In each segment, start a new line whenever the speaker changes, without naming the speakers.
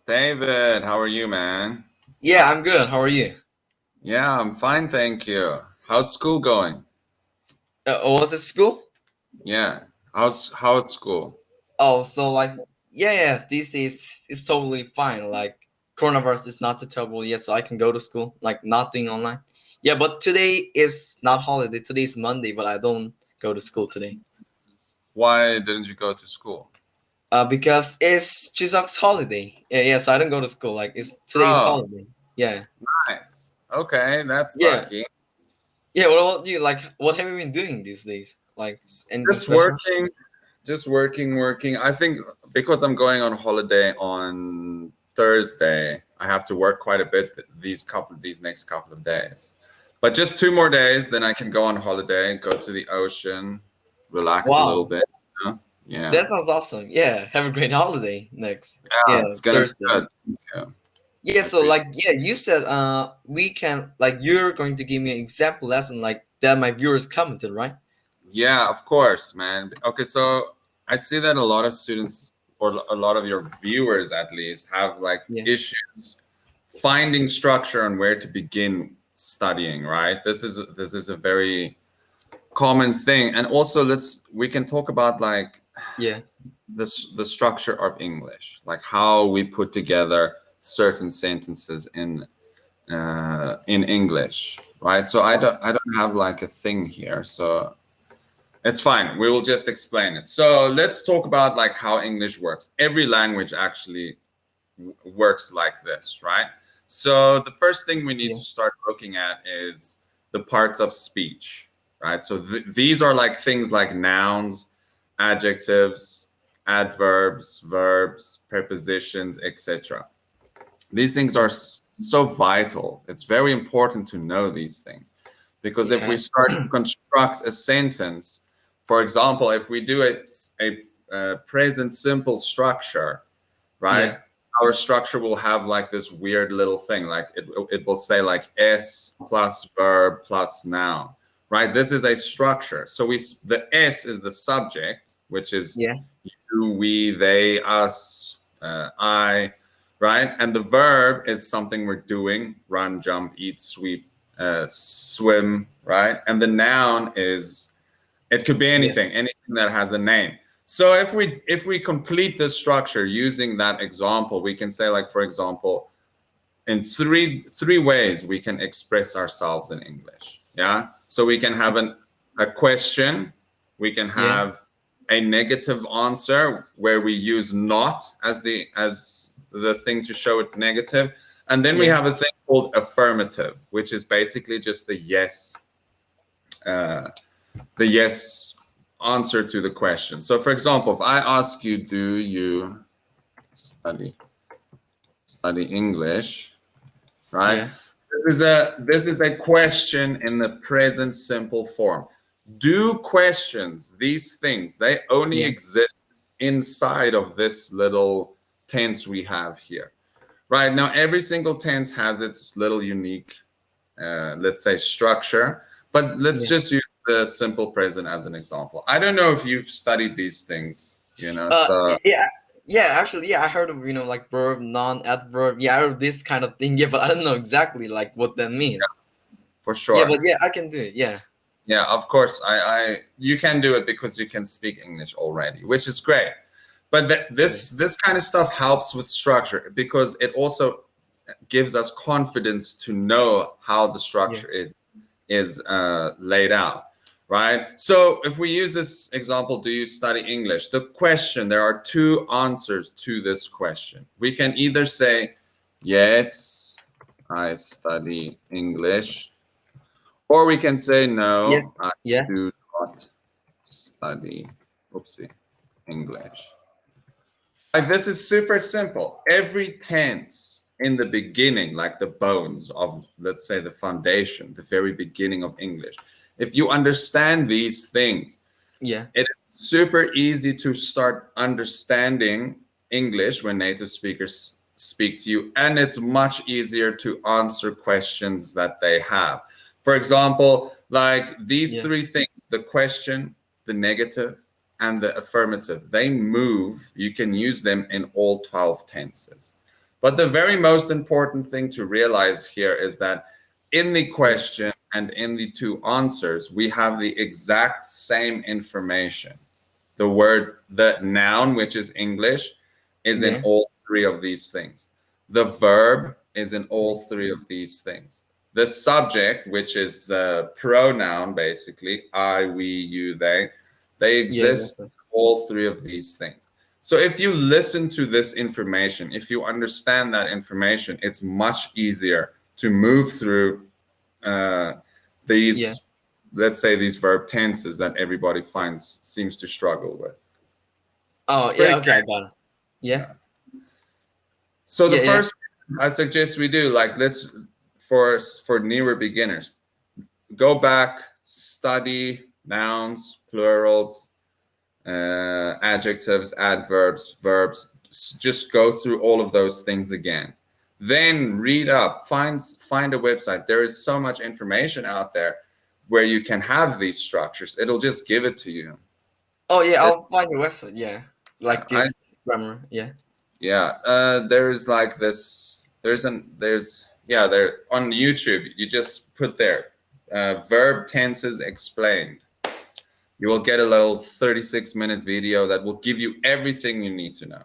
David, how are you, man?
Yeah, I'm good. How are you?
Yeah, I'm fine, thank you. How's school going?
Was it school?
Yeah, how's school?
Oh, so yeah, these days it's totally fine. Like, coronavirus is not too terrible yet, so I can go to school, like not doing online. Yeah, but today is not holiday. Today is Monday, but I don't go to school today.
Why didn't you go to school?
Because it's Chuseok's holiday. Yeah, so I don't go to school. Like, it's today's
Oh,
holiday. Yeah,
nice. Okay, that's
yeah,
lucky.
yeah. What about you? Like, what have you been doing these days? Like, anything
Just
special?
working, just working. I think because I'm going on holiday on Thursday, I have to work quite a bit these next couple of days. But just 2 more days, then I can go on holiday, go to the ocean, relax a little
Wow,
bit. You know? Yeah.
that sounds awesome. Yeah, have a great holiday next. Yeah,
Yeah, it's gonna be
Thursday.
good. Yeah,
Yeah,
I
so
appreciate.
like yeah, you said we can like you're going to give me an example lesson like that my viewers commented, right?
Yeah, of course, man. Okay, so I see that a lot of students or a lot of your viewers at least have like
Yeah.
issues finding structure and where to begin studying, right? This is a very common thing. And also we can talk about like
Yeah.
the structure of English, like how we put together certain sentences in English, right? So I don't have like a thing here, so it's fine. We will just explain it. So let's talk about like how English works. Every language actually works like this, right? So the first thing we need
Yeah.
to start looking at is the parts of speech, right? So these are like things like nouns, adjectives, adverbs, verbs, prepositions, etc. These things are
Yeah.
so vital. It's very important to know these things because if we
Yeah.
start to construct a sentence, for example, if we do a present simple structure, right?
Yeah.
Our structure will have like this weird little thing, like it will say like S plus verb plus noun, right? This is a structure. So the S is the subject, which is
Yeah.
you, we, they, us, I, right? And the verb is something we're doing: run, jump, eat, sweep, swim, right? And the noun is, it could be
Yeah.
anything that has a name. So if we complete this structure using that example, we can say, like, for example, in three ways we can express ourselves in English. Yeah. So we can have a question, we can
Yeah.
have a negative answer where we use not as the thing to show it negative, and then we
Yeah.
have a thing called affirmative, which is basically just uh, the yes answer to the question. So for example, if I ask you, do you study study English, right?
Yeah.
This is a question in the present simple form. Do questions, these things, they only
Yeah.
exist inside of this little tense we have here. Right now, every single tense has its little unique, let's say, structure. But let's
Yeah.
just use the simple present as an example. I don't know if you've studied these things,
Yeah.
so
Yeah, actually, yeah, I heard of like verb, non-adverb. Yeah, I heard this kind of thing. Yeah, but I don't know exactly like what that means.
for
Yeah,
sure.
but yeah, I can do it. Yeah.
Yeah, of course. You can do it because you can speak English already, which is great. But
Yeah.
this kind of stuff helps with structure because it also gives us confidence to know how the
Yeah.
structure is laid out, right? So if we use this example, do you study English? The question, there are two answers to this question. We can either say, yes, I study English, or we can say, no,
Yes.
I
Yeah.
do not study, oopsie, English. Like, this is super simple. Every tense in the beginning, like the bones of, let's say, the foundation, the very beginning of English, if you understand these things,
Yeah.
it is super easy to start understanding English when native speakers speak to you, and it's much easier to answer questions that they have. For example, like these
Yeah.
three things: the question, the negative, and the affirmative, they move. You can use them in all 12 tenses. But the very most important thing to realize here is that in the
Yeah.
question and in the two answers, we have the exact same information. The word, the noun, which is English, is in
Yeah.
all three of these things. The verb is in all three of these things. The subject, which is the pronoun, basically, I, we, you, they
Yeah.
exist in
Exactly.
all three of these things. So if you listen to this information, if you understand that information, it's much easier to move through uh,
Yeah.
these, let's say, these verb tenses that everybody finds seems to struggle with.
Oh
It's
yeah.
pretty
Okay, I got it. Yeah.
clear. So the
Yeah. Yeah.
first thing I suggest we do, like, let's for newer beginners, go back, study nouns, plurals, adjectives, adverbs, verbs. Just go through all of those things again. Then read up, find a website. There is so much information out there where you can have these structures. It'll just give it to you.
Oh yeah.
That,
I'll find your website. Yeah.
yeah,
Like this grammar. Yeah.
yeah. There's like this. There's yeah. There on YouTube. You just put there, verb tenses explained. You will get a little 36-minute video that will give you everything you need to know.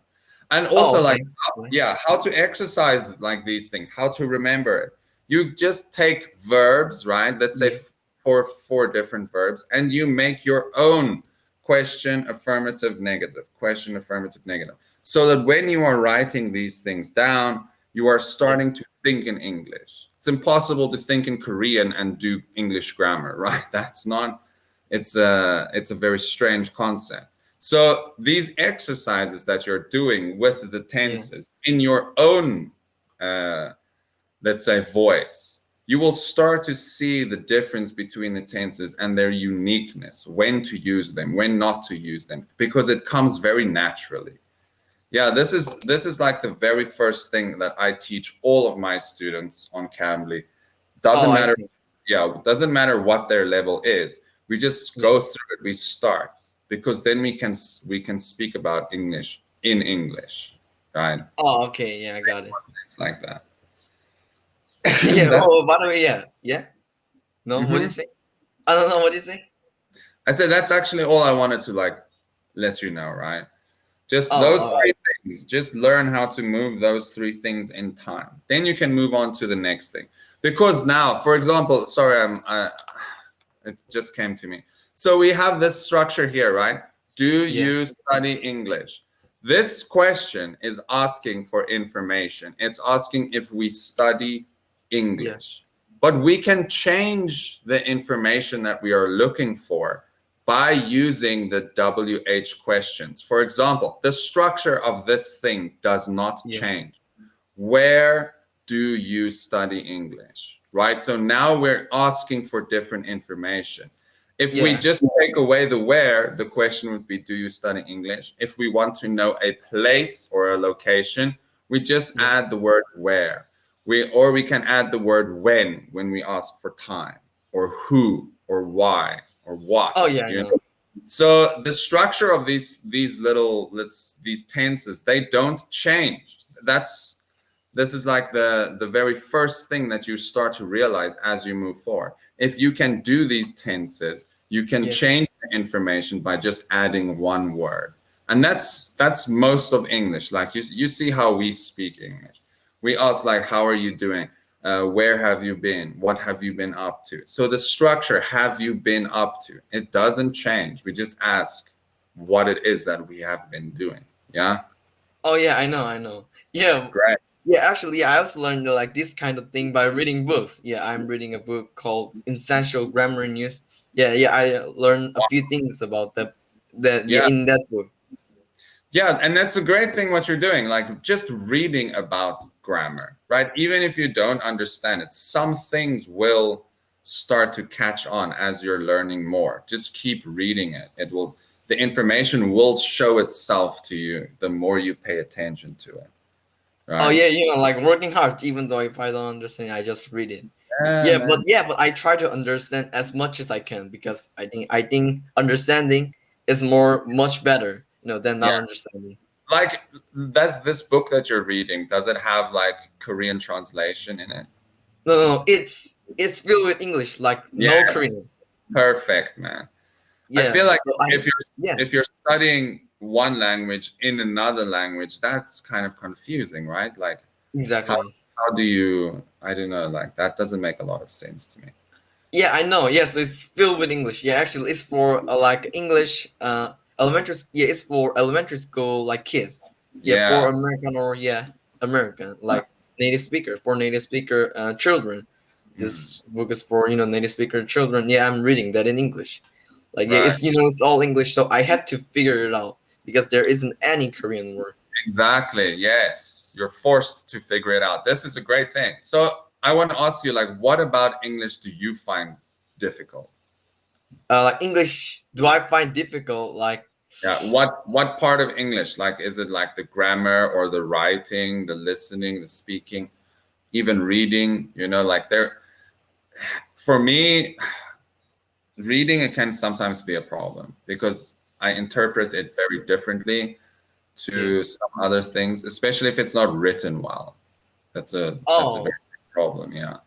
And
Oh
also, like,
okay. Yeah.
yeah, how to exercise like these things, how to remember it. You just take verbs, right? Let's say
Yeah.
four different verbs, and you make your own question, affirmative, negative, question, affirmative, negative. So that when you are writing these things down, you are
Yeah.
starting to think in English. It's impossible to think in Korean and do English grammar, right? That's not, it's a very strange concept. So these exercises that you're doing with the
Yeah.
tenses in your own, uh, let's say, voice, you will start to see the difference between the tenses and their uniqueness, when to use them, when not to use them, because it comes very naturally. Yeah, this is like the very first thing that I teach all of my students on Cambly.
Oh,
Doesn't
I
matter,
see.
yeah, doesn't matter what their level is. We just
Yeah.
go through it. We start, because then we can speak about English in English, right?
Oh, okay. Yeah, I got it.
It's like that.
Yeah.
That's.
Oh, by the way, yeah. Yeah. No, what do you
Mhm.
say? I don't know. What do you say?
I said that's actually all I wanted to, like, let you know, right? Just
Oh,
those
all
three
right.
things. Just learn how to move those three things in time. Then you can move on to the next thing. Because now, for example, sorry, it just came to me. So we have this structure here, right? Do
Yeah.
you study English? This question is asking for information. It's asking if we study
Yeah.
English. But we can change the information that we are looking for by using the WH questions. For example, the structure of this thing does not
Yeah.
change. Where do you study English? Right? So now we're asking for different information. If we
Yeah.
just take away the where, the question would be, do you study English? If we want to know a place or a location, we just
Yeah.
add the word where. We can add the word when we ask for time, or who, or why, or
Oh,
what.
yeah. I
You
know.
know? So the structure of these little, these tenses, they don't change. This is like the very first thing that you start to realize as you move forward. If you can do these tenses, you can
Yeah.
change the information by just adding one word. And that's most of English. Like, you see how we speak English. We ask, like, how are you doing? Where have you been? What have you been up to? So the structure, have you been up to, it doesn't change. We just ask what it is that we have been doing. Yeah.
Oh, yeah. I know. I know. Yeah.
Great.
Yeah. Actually, yeah, I also learned like this kind of thing by reading books. Yeah, I'm reading a book called Essential Grammar News. Yeah. Yeah. I learned a few things about that. That yeah,
Yeah.
in that book.
Yeah, and that's a great thing what you're doing, like just reading about grammar, right? Even if you don't understand it, some things will start to catch on as you're learning more. Just keep reading it. The information will show itself to you the more you pay attention to it,
Oh
right?
yeah, like working hard. Even though if I don't understand, I just read it.
Yeah, man.
Yeah, but I try to understand as much as I can because I think understanding is much better, than
Yeah,
not understanding.
Like, does this book that you're reading, does it have like Korean translation in it?
No, it's filled with English, like no
Yes,
Korean.
perfect, man. I
Yeah,
feel like
so I yeah
if you're studying one language in another language, that's kind of confusing, right? Like, how
exactly.
how do you? I don't know. Like, that doesn't make a lot of sense to me.
Yeah, I know. Yes, it's filled with English. Yeah, actually, it's for like English elementary. Yeah, it's for elementary school like kids. Yeah, for
Yeah,
American or yeah American like native speaker for native speaker children.
mm,
This book is for native speaker children. Yeah, I'm reading that in English. Like yeah,
right.
it's all English, so I had to figure it out because there isn't any Korean word.
Exactly. Yes, you're forced to figure it out. This is a great thing. So I want to ask you, like, what about English do you find difficult?
Like English, do I find difficult? Like
Yeah, what part of English? Like, is it like the grammar or the writing, the listening, the speaking, even reading? Like there. For me, reading it can sometimes be a problem because I interpret it very differently
yeah.
to some other things, especially if it's not written well. That's a very
Oh,
big problem. Yeah.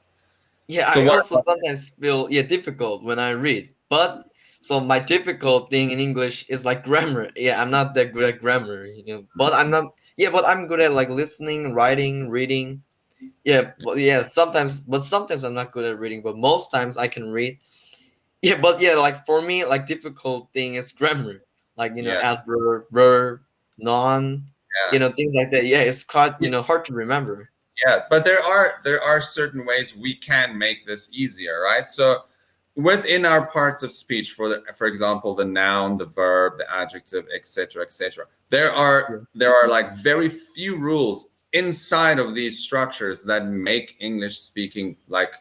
yeah,
So
I
what?
also sometimes feel difficult when I read. But so my difficult thing in English is like grammar. Yeah, I'm not that good at grammar. But I'm not but I'm good at like listening, writing, reading. Yeah, but yeah, sometimes I'm not good at reading, but most times I can read. Yeah, but yeah, like for me, like difficult thing is grammar. Like,
Yeah,
adverb, verb, noun,
yeah,
things like that. Yeah, it's quite, hard to remember.
yeah. But there are certain ways we can make this easier, right? So within our parts of speech, for example, the noun, the verb, the adjective, etc., etc., there
Yeah.
are there are like very few rules inside of these structures that make English speaking, like,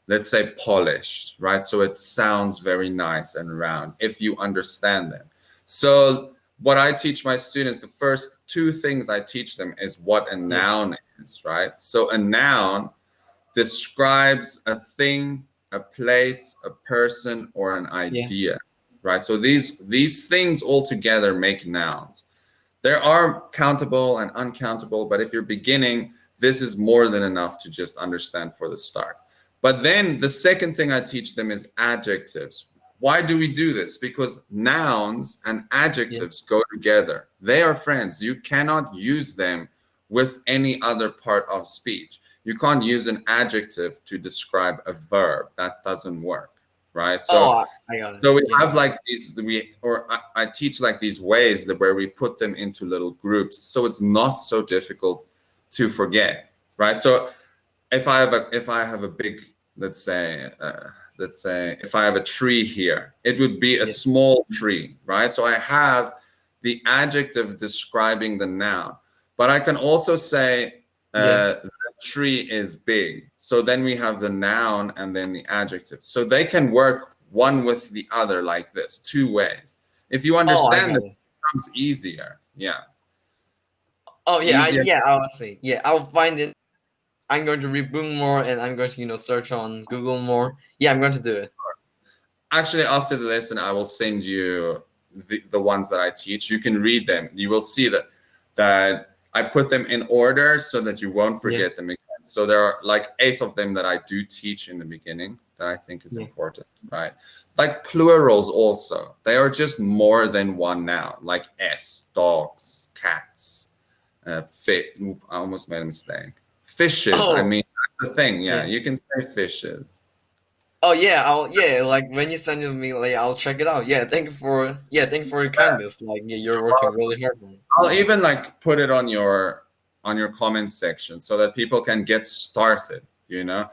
let's say, polished, right? So it sounds very nice and round if you understand them. So what I teach my students, the first two things I teach them is what a
Yeah.
noun is, right? So a noun describes a thing, a place, a person, or an
Yeah.
idea, right? So these things all together make nouns. There are countable and uncountable, but if you're beginning, this is more than enough to just understand for the start. But then the second thing I teach them is adjectives. Why do we do this? Because nouns and
Yeah.
adjectives go together. They are friends. You cannot use them with any other part of speech. You can't use an adjective to describe a verb. That doesn't work, right? So
Oh, I got it.
so we
Yeah.
have like these, I teach like these ways that where we put them into little groups, so it's not so difficult to forget, right? So if I have a big, let's say if I have a tree here, it would be a
Yeah.
small tree, right? So I have the adjective describing the noun, but I can also say
Yeah.
the tree is big. So then we have the noun and then the adjective. So they can work one with the other like this, two ways. If you
Oh, I
understand
got
it,
it.
it becomes easier. Yeah,
Oh,
it's
yeah.
easier.
Yeah. I'll see. Yeah, I'll find it. I'm going to read book more, and I'm going to search on Google more. Yeah, I'm going to do it.
Actually, after the lesson, I will send you the ones that I teach. You can read them. You will see that I put them in order so that you won't
Yeah.
forget them again. So there are like 8 of them that I do teach in the beginning that I think is
Yeah.
important, right? Like plurals also. They are just more than one noun, like s, dogs, cats, fit. I almost made a mistake. Fishes. I
Oh.
mean, that's the thing. Yeah,
Yeah.
you can say fishes.
Oh, yeah. Like when you send it to me, like I'll check it out. Thank you for your kindness. Like yeah, you're working really hard on it.
I'll even like put it on your comment section so that people can get started, you know.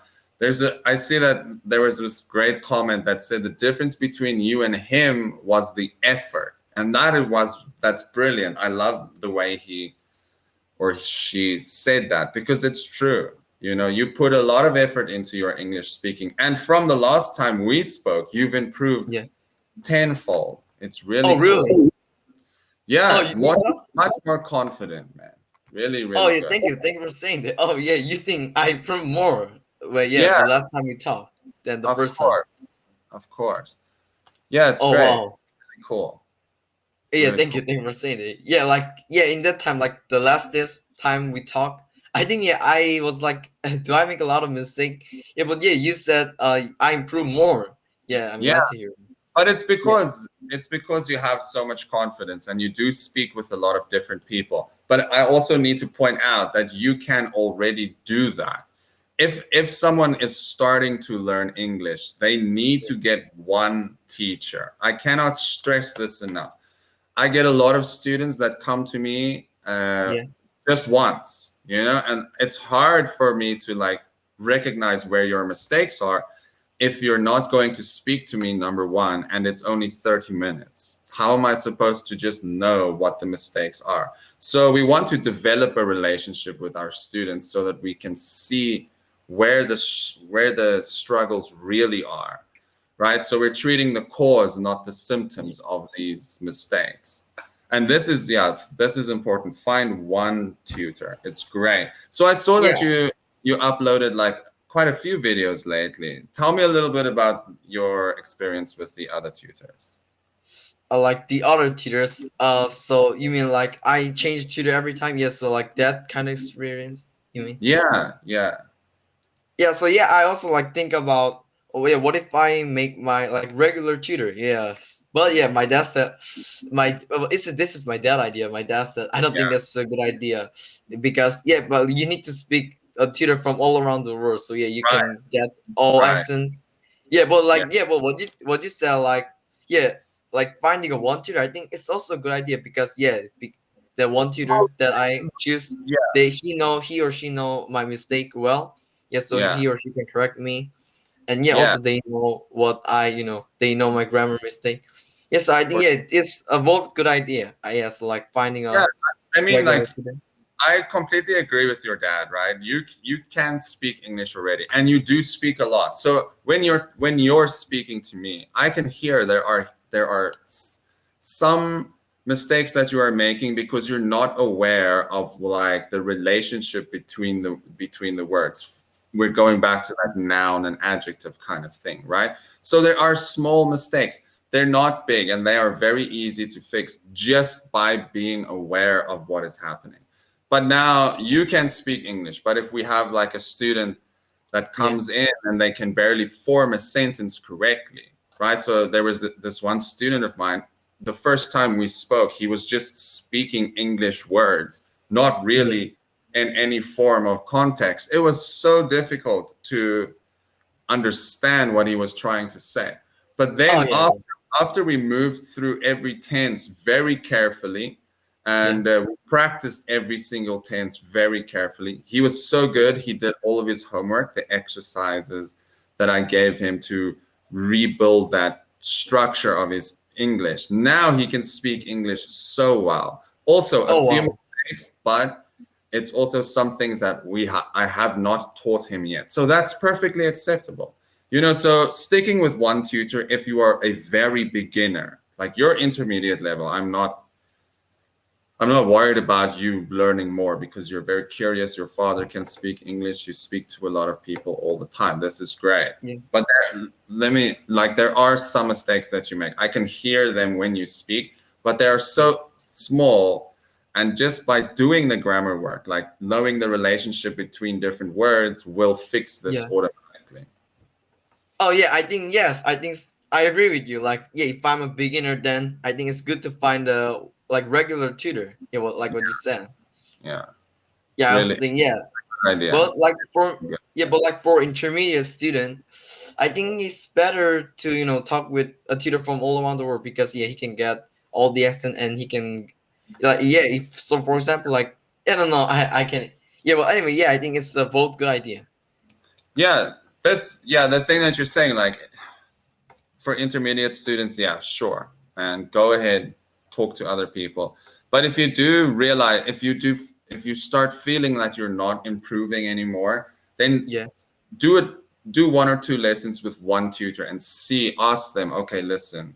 I see that there was this great comment that said the difference between you and him was the effort. And that's brilliant. I love the way he or she said that because it's true. You put a lot of effort into your English speaking. And from the last time we spoke, you've improved
Yeah.
tenfold. It's really
Oh,
cool.
really? Oh,
Yeah,
you think so?
much more confident, man. Really,
Oh,
really
yeah.
good.
Thank you for saying that. Oh, yeah. You think I improved more? Well, yeah.
Yeah,
The last time we talked than the
of
first time.
course, of course. Yeah, it's
Oh,
great.
wow.
Really cool. It's
Yeah,
really cool.
thank you for saying it. Yeah, like yeah, in that time, like the last this time we talked, I think yeah, I was like, do I make a lot of mistake? Yeah, but yeah, you said I improve more. Yeah, I'm
Yeah,
glad to hear.
but
Yeah,
it's because you have so much confidence and you do speak with a lot of different people. But I also need to point out that you can already do that. If someone is starting to learn English, they need to get one teacher. I cannot stress this enough. I get a lot of students that come to me
yeah,
just once, and it's hard for me to like recognize where your mistakes are if you're not going to speak to me, number one, and it's only 30 minutes. How am I supposed to just know what the mistakes are? So we want to develop a relationship with our students so that we can see where the struggles really are, right? So we're treating the cause, not the
yeah,
symptoms of these mistakes. And this is, yeah, this is important. Find one tutor. It's great. So I saw
yeah.
that you uploaded like quite a few videos lately. Tell me a little bit about your experience with the other tutors.
Like the other tutors. So you mean like I change tutor every time? Yes. So like that kind of experience. You mean?
Yeah, yeah,
Yeah, so yeah, I also like think about, oh yeah, what if I make my like regular tutor? Yes, but yeah, my dad said this is my dad idea. My dad said I don't
yeah,
think that's a good idea because yeah, but you need to speak a tutor from all around the world, so yeah, you
right,
can get all
right.
accent. Yeah, but
Yeah,
like yeah, but what you said like yeah, like finding a one tutor, I think it's also a good idea because yeah, the one tutor that I choose,
yeah,
he or she know my mistake well, yeah, so
yeah,
he or she can correct me, and yeah,
yeah,
also they know what they know my grammar mistake. Yes, so I think yeah, it's a both good idea. I yes, like finding
yeah.
a
I mean,
regular
like
student.
I completely agree with your dad, right? You can speak English already, and you do speak a lot. So when you're speaking to me, I can hear there are some mistakes that you are making because you're not aware of like the relationship between the words. We're going back to that noun and adjective kind of thing, right? So there are small mistakes. They're not big, and they are very easy to fix just by being aware of what is happening. But now you can speak English. But if we have like a student that
Yeah.
comes in and they can barely form a sentence correctly, right? So there was this one student of mine. The first time we spoke, he was just speaking English words, not
Yeah.
really in any form of context. It was so difficult to understand what he was trying to say. But
Oh
then
yeah.
after we moved through every tense very carefully
Yeah.
and we practiced every single tense very carefully, he was so good. He did all of his homework, the exercises that I gave him to rebuild that structure of his English. Now he can speak English so well. Also, a
Oh
few
wow.
mistakes, but it's also some things that I have not taught him yet. So that's perfectly acceptable. So sticking with one tutor if you are a very beginner, like your intermediate level, I'm not worried about you learning more because you're very curious. Your father can speak English. You speak to a lot of people all the time. This is great.
Yeah.
But there are some mistakes that you make. I can hear them when you speak, but they are
Yeah.
so small. And just by doing the grammar work, like knowing the relationship between different words, will fix this
Yeah.
automatically.
Oh yeah, I think yes, I agree with you. Like yeah, if I'm a beginner, then I think it's good to find a like regular tutor. Yeah, like what you said.
Yeah, it's
Yeah, I also
really a
think yeah,
good idea.
but like for
Yeah.
yeah, but like for intermediate student, I think it's better to talk with a tutor from all around the world because yeah, he can get all the accent and he can like yeah. If so, for example, like I don't know, I can yeah. Well, anyway, yeah, I think it's a both good idea.
The thing that you're saying, like for intermediate students, yeah, sure, and go ahead, talk to other people. But if you start feeling that you're not improving anymore, then
Yeah,
do it. Do one or two lessons with one tutor and ask them, okay, listen,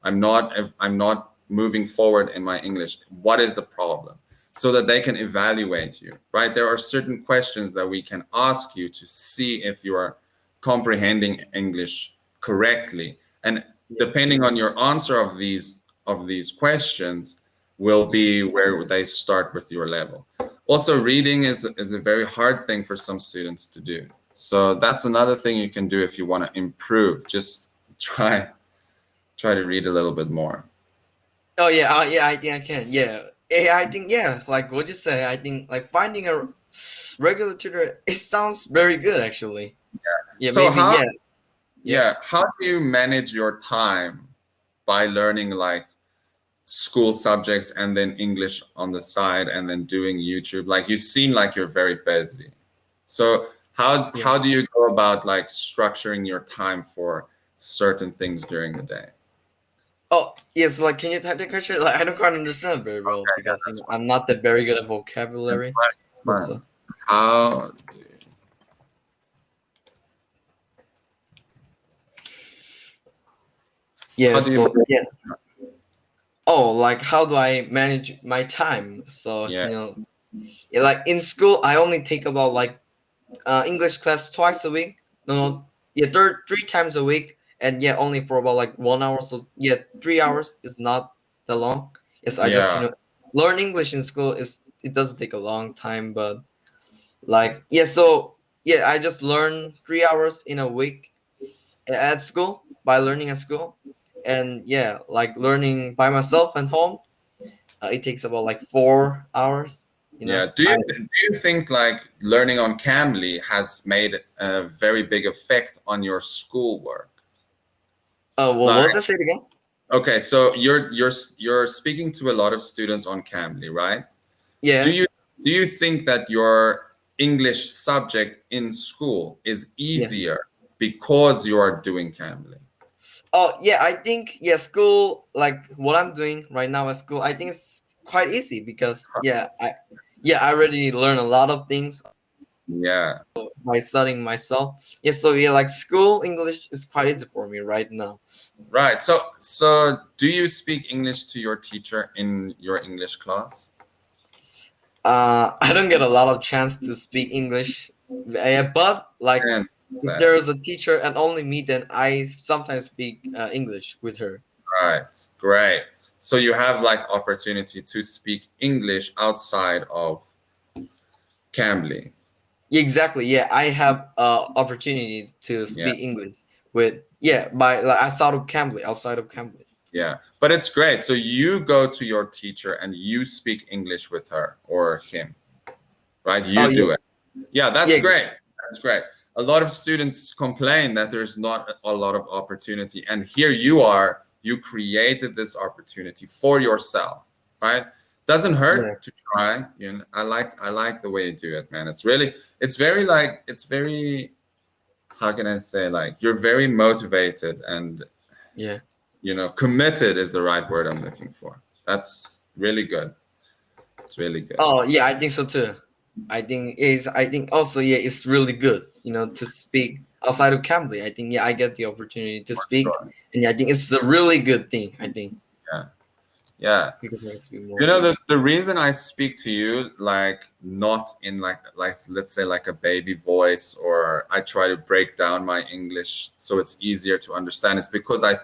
I'm not moving forward in my English. What is the problem? So that they can evaluate you, right? There are certain questions that we can ask you to see if you are comprehending English correctly. And
yeah,
depending on your answer of these of these questions will be where they start with your level. Also, reading is a very hard thing for some students to do. So that's another thing you can do if you want to improve. Just try to read a little bit more.
Oh yeah, yeah, I think I can. Yeah, I think yeah, like what you say. I think like finding a regular tutor. It sounds very good actually. Yeah,
So
maybe
how
yeah, yeah.
yeah, how do you manage your time by learning like school subjects and then English on the side and then doing YouTube? Like you seem like you're very busy. So
Yeah.
how do you go about like structuring your time for certain things during the day?
Oh yes, like can you type the question? Like I don't quite understand very well
Okay, yeah,
because
that's
I'm not that very good at vocabulary. But
fine.
so
How
yeah,
do you
so yeah. Oh, like how do I manage my time? So
yeah,
yeah, like in school, I only take about like English class twice a week. No, no, yeah, three times a week, and yeah, only for about like 1 hour. So yeah, 3 hours is not that long. Yes, I just
yeah,
learn English in school is it doesn't take a long time, but like yeah, so yeah, I just learn 3 hours in a week at school by learning at school, and yeah, like learning by myself at home. It takes about like 4 hours.
yeah.
I
Do you think like learning on Cambly has made a very big effect on your schoolwork?
what
Like,
was that? Say it again.
okay, so you're speaking to a lot of students on Cambly, right? Do
Yeah.
you do you think that your English subject in school is
Yeah.
easier because you are doing Cambly?
Oh yeah, I think yeah, school like what I'm doing right now at school, I think it's quite easy because I already learn a lot of things
Yeah,
by studying myself. Yeah, so yeah, like school English is quite easy for me right now.
right. So do you speak English to your teacher in your English class?
I don't get a lot of chance to speak English, but like
And
if there is a teacher and only me, then I sometimes speak English with her.
right, great. So you have like opportunity to speak English outside of Cambly.
Yeah, exactly. Yeah, I have opportunity to
Yeah,
speak English with by like outside of Cambly.
yeah. But it's great. So you go to your teacher and you speak English with her or him, right?
Oh
You
yeah,
do it. Yeah, that's
yeah,
great. That's great. A lot of students complain that there's not a lot of opportunity. And here you are, you created this opportunity for yourself, right? Doesn't
yeah,
hurt to try. You know, I like the way you do it, man. It's very how can I say, like you're very motivated and
yeah.
committed is the right word I'm looking for. That's really good. It's really good.
Oh yeah, I think so too. I think also yeah, it's really good. To speak outside of Cambly. I think yeah, I get the opportunity to speak,
Sure.
and yeah, I think it's a really good thing. I think
Yeah. Yeah.
because I speak
You
more.
know, the reason I speak to you like not in like let's say like a baby voice, or I try to break down my English so it's easier to understand, is because I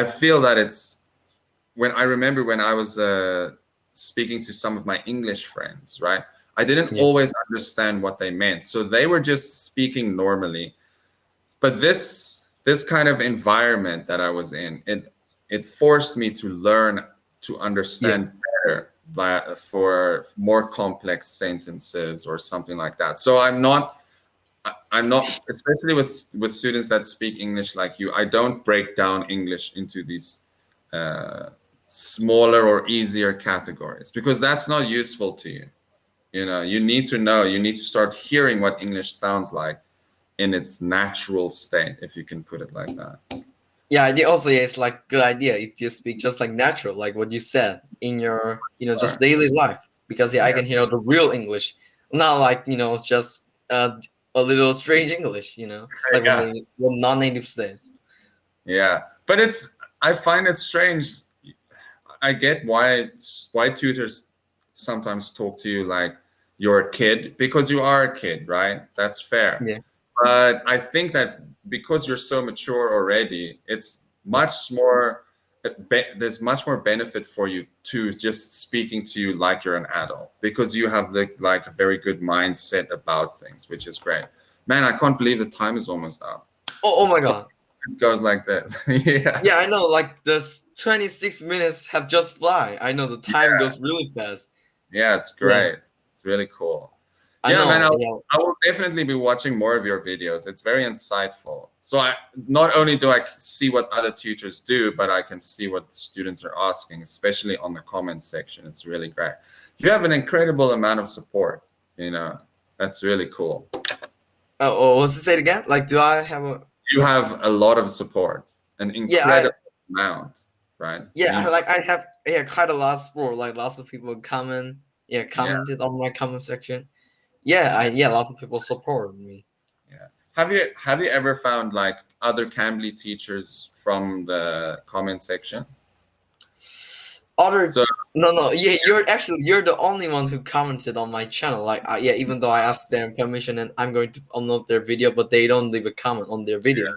feel that it's when I remember when I was speaking to some of my English friends, right? I didn't
Yeah,
always understand what they meant. So they were just speaking normally. But this kind of environment that I was in, it forced me to learn to
yeah,
understand better for more complex sentences or something like that. So I'm not, especially with students that speak English like you, I don't break down English into these uh, smaller or easier categories because that's not useful to you. You need to know, you need to start hearing what English sounds like in its natural state, if you can put it like that.
yeah. I think also yeah, it's like good idea if you speak just like natural, like what you said in your just
Right.
daily life. Because yeah, I
Yeah,
can hear the real English, not like just a little strange English. Like
yeah,
when non-native says.
yeah. But I find it strange. I get why tutors sometimes talk to you like you're a kid because you are a kid, right? That's fair.
Yeah,
But I think that because you're so mature already, it's much more there's much more benefit for you to just speaking to you like you're an adult, because you have like a very good mindset about things, which is great. Man, I can't believe the time is almost up.
Oh my God.
It goes like this. Yeah.
Yeah, I know. Like the 26 minutes have just fly. I know the time goes really fast.
Yeah, it's
Yeah,
great. It's really cool.
I
Yeah, man,
know. Yeah.
I will definitely be watching more of your videos. It's very insightful. So I not only do I see what other tutors do, but I can see what students are asking, especially on the comments section. It's really great. You have an incredible amount of support, you know. That's really cool.
Oh, what's to say it again? Like, do I have a?
You have a lot of support, an
Yeah, I
incredible amount, right?
yeah,
Means
like I have quite a lot of support. Like lots of people
yeah,
commented on my comment section. Yeah, lots of people support me.
yeah. Have you ever found like other Cambly teachers from the comment section?
Other
So
no, yeah, you're the only one who commented on my channel. Like, yeah, even though I asked their permission and I'm going to upload their video, but they don't leave a comment on their video.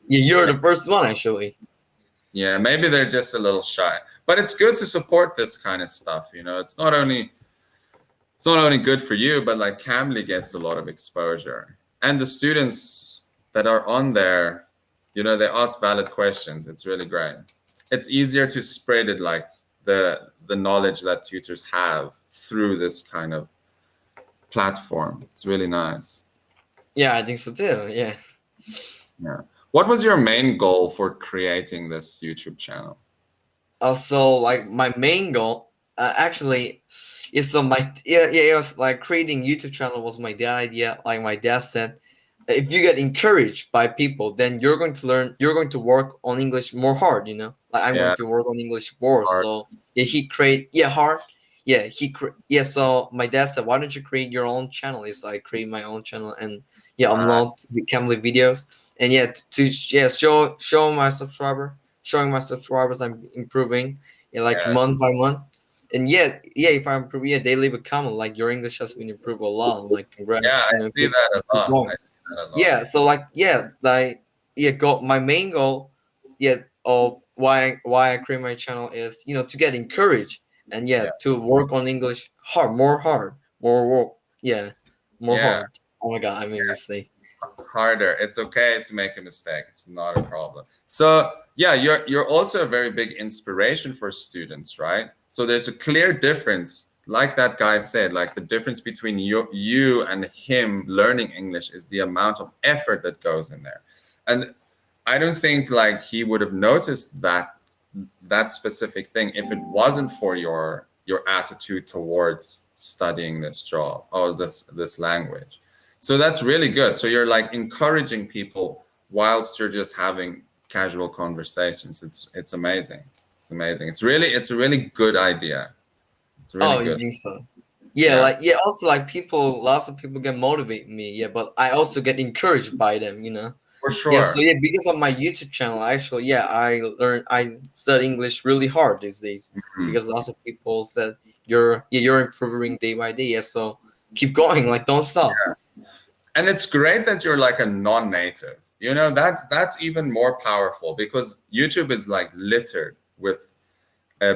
Yeah, you're the first one actually.
yeah, maybe they're just a little shy, but it's good to support this kind of stuff. You know, it's not only good for you, but like Cambly gets a lot of exposure, and the students that are on there, you know, they ask valid questions. It's really great. It's easier to spread it, like the knowledge that tutors have through this kind of platform. It's really nice.
Yeah, I think so too. Yeah.
Yeah. What was your main goal for creating this YouTube channel?
Also, like my main goal, actually, is so my it was like creating YouTube channel was my dad idea. Like my dad said, if you get encouraged by people, then you're going to learn. You're going to work on English more hard. You know, like I'm
Yeah,
going to work on English more.
hard.
So yeah, he create hard. Yeah. So my dad said, why don't you create your own channel? It's like create my own channel and upload Cambly videos and show my showing my subscribers I'm improving like
Yeah,
month by month. And if I improve, they leave a comment like your English has been improved a lot. Like
yeah,
congrats,
I see that a
keep
lot.
going.
I see that a lot.
Yeah, so like go my main goal, of why I create my channel is to get encouraged and
Yeah,
to work on English hard, more work, more
yeah,
hard. Oh my god, I made a mistake.
harder. It's okay to make a mistake. It's not a problem. So yeah, you're also a very big inspiration for students, right? So there's a clear difference, like that guy said, like the difference between you and him learning English is the amount of effort that goes in there. And I don't think like he would have noticed that specific thing if it wasn't for your attitude towards studying this job or this language. So that's really good. So you're like encouraging people whilst you're just having casual conversations. It's amazing. It's amazing. It's a really good idea. It's really
Oh, you
good.
think so?
Yeah,
Also like lots of people get motivate me. Yeah, but I also get encouraged by them.
for
Yeah, so
sure.
because of my YouTube channel, actually, I study English really hard these days
Mhm.
because lots of people said you're improving day by day. Yeah, so keep going, like don't stop.
And it's great that you're like a non-native. You know, that's even more powerful because YouTube is like littered with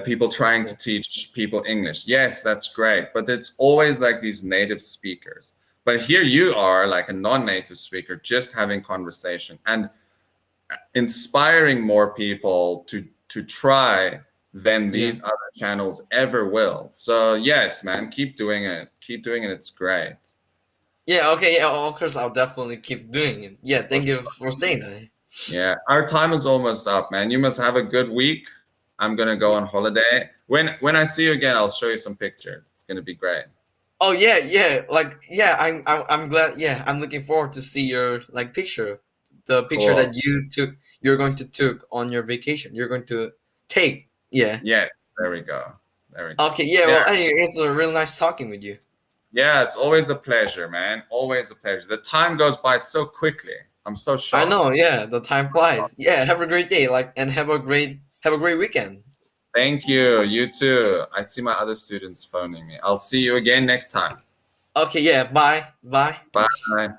people trying to teach people English. Yes, that's great, but it's always like these native speakers. But here you are like a non-native speaker, just having conversation and inspiring more people to try than
Yeah.
these other channels ever will. So yes, man, keep doing it. Keep doing it. It's great.
Yeah. Okay. Yeah. Of course, I'll definitely keep doing it. Yeah.
For
Thank you for saying that.
Yeah, our time is almost up, man. You must have a good week. I'm gonna go on holiday. When I see you again, I'll show you some pictures. It's gonna be great.
Oh yeah. Like I'm glad. Yeah, I'm looking forward to see your like picture, the picture
Cool.
that you took. You're going to took on your vacation. You're going to take. Yeah.
Yeah, there we go. There we go.
Okay. Yeah.
Yeah,
Well, anyway, it's a real nice talking with you.
yeah, it's always a pleasure, man. Always a pleasure. The time goes by so quickly. I'm so
I
shocked.
know. Yeah. The time flies. Yeah. Have a great day. Like, and have a great weekend.
Thank you. You too. I see my other students phoning me. I'll see you again next time.
Okay. Yeah. Bye. Bye.
Bye.